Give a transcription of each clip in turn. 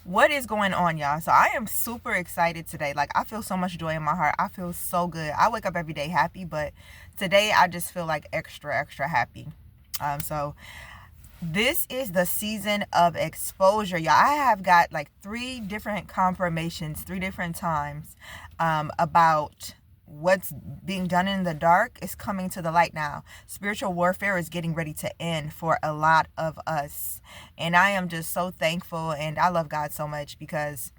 What is going on, y'all? So I am super excited today. Like, I feel so much joy in my heart. I feel so good. I wake up every day happy, but today I just feel like extra happy. So this is the season of exposure, y'all. I have got like three different confirmations, three different times, about what's being done in the dark is coming to the light now. Spiritual warfare is getting ready to end for a lot of us. And I am just so thankful, and I love God so much because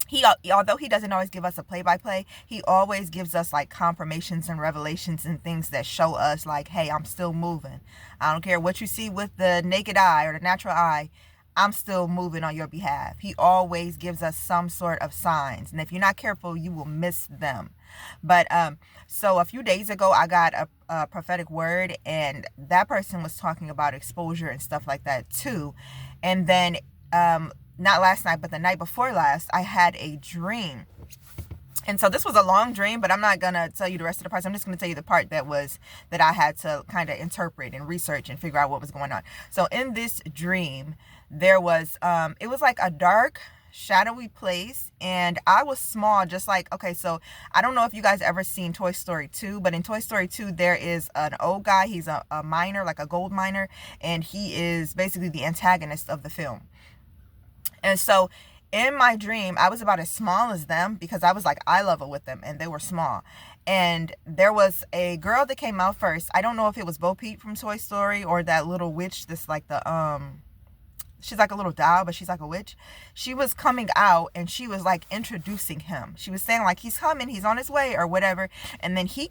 he, although he doesn't always give us a play by play, he always gives us like confirmations and revelations and things that show us like, hey, I'm still moving. I don't care what you see with the naked eye or the natural eye, I'm still moving on your behalf. He always gives us some sort of signs, and if you're not careful, you will miss them. But so a few days ago, I got a prophetic word, and that person was talking about exposure and stuff like that too. And then not last night, but the night before last, I had a dream. And so this was a long dream, but I'm not going to tell you the rest of the parts. I'm just going to tell you the part that I had to kind of interpret and research and figure out what was going on. So in this dream, there was, it was like a dark, shadowy place, and I was small, just like, okay, so I don't know if you guys ever seen Toy Story 2, but in Toy Story 2, there is an old guy. He's a miner, like a gold miner, and he is basically the antagonist of the film. And so in my dream, I was about as small as them because I was like eye level with them and they were small. And there was a girl that came out first. I don't know if it was Bo Peep from Toy Story or that little witch that's like she's like a little doll, but she's like a witch. She was coming out and she was like introducing him. She was saying like, he's coming, he's on his way or whatever. And then he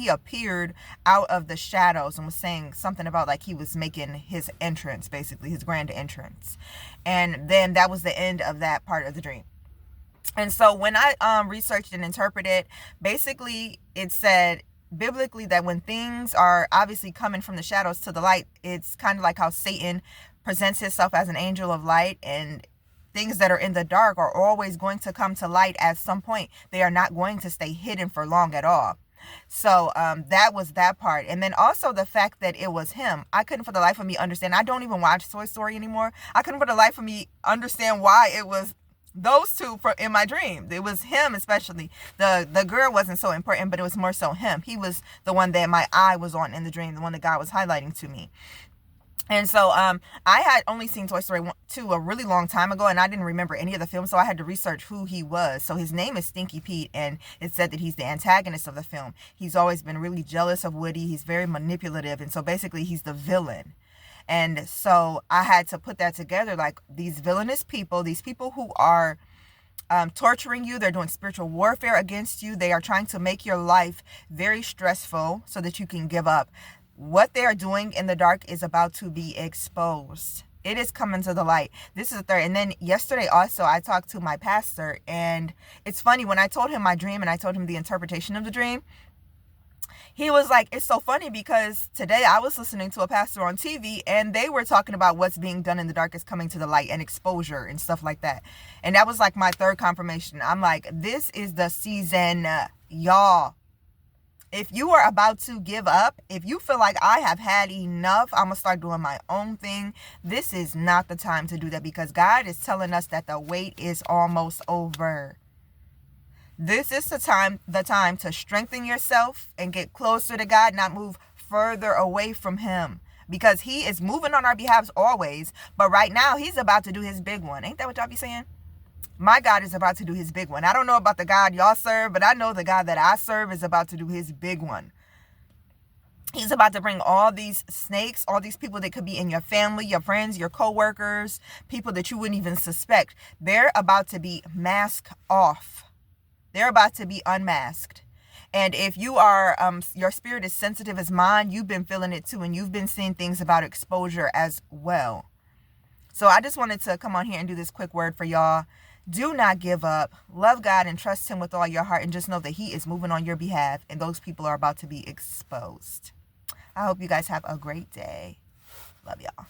appeared out of the shadows and was saying something about like he was making his entrance, basically his grand entrance. And then that was the end of that part of the dream. And so when I researched and interpreted, basically it said biblically that when things are obviously coming from the shadows to the light, it's kind of like how Satan presents himself as an angel of light, and things that are in the dark are always going to come to light at some point. They are not going to stay hidden for long at all. So that was that part. And then also the fact that it was him. I couldn't for the life of me understand. I don't even watch Toy Story anymore. I couldn't for the life of me understand why it was those two in my dream. It was him, especially. The girl wasn't so important, but it was more so him. He was the one that my eye was on in the dream, the one that God was highlighting to me. And so I had only seen Toy Story 2 a really long time ago, and I didn't remember any of the films, so I had to research who he was. So his name is Stinky Pete, and it said that he's the antagonist of the film. He's always been really jealous of Woody. He's very manipulative, and so basically he's the villain. And so I had to put that together, like these villainous people, these people who are torturing you. They're doing spiritual warfare against you. They are trying to make your life very stressful so that you can give up. What they are doing in the dark is about to be exposed. It is coming to the light. This is the third. And then yesterday also, I talked to my pastor, and it's funny, when I told him my dream and I told him the interpretation of the dream, he was like, it's so funny because today I was listening to a pastor on TV and they were talking about what's being done in the dark is coming to the light and exposure and stuff like that. And that was like my third confirmation. I'm like, this is the season, y'all. If you are about to give up, if you feel like I have had enough, I'm going to start doing my own thing, this is not the time to do that, because God is telling us that the wait is almost over. This is the time to strengthen yourself and get closer to God, not move further away from him, because he is moving on our behalf always. But right now he's about to do his big one. Ain't that what y'all be saying? My God is about to do his big one. I don't know about the God y'all serve, but I know the God that I serve is about to do his big one. He's about to bring all these snakes, all these people that could be in your family, your friends, your co-workers, people that you wouldn't even suspect. They're about to be masked off. They're about to be unmasked. And if you are, your spirit is sensitive as mine, you've been feeling it too, and you've been seeing things about exposure as well. So I just wanted to come on here and do this quick word for y'all. Do not give up. Love God and trust him with all your heart, and just know that he is moving on your behalf, and those people are about to be exposed. I hope you guys have a great day. Love y'all.